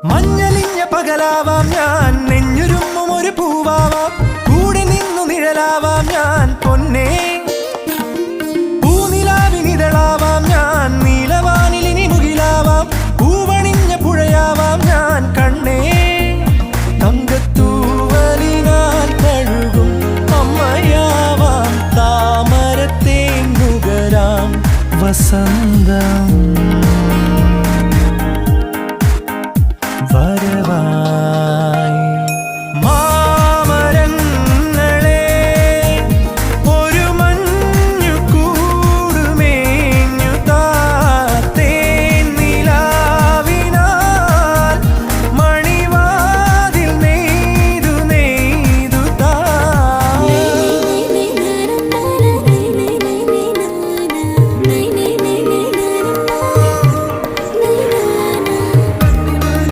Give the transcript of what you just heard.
മഞ്ഞലിഞ്ഞ പകലാവാം ഞാൻ, നെഞ്ഞുരുമ്മും ഒരു പൂവാവാം, കൂടെ നിന്നു നിഴലാവാം ഞാൻ പൊന്നേ. പൂനിലാവിനിതളാവാം ഞാൻ, നീലവാനിലിനി മുകിലാവാം, പൂവണിഞ്ഞ പുഴയാവാം ഞാൻ കണ്ണേ. തങ്കത്തൂവലിനാൽ കഴുകും അമ്മയാവാം, താമരത്തേൻ നുകരാം വസന്തം വരവാ.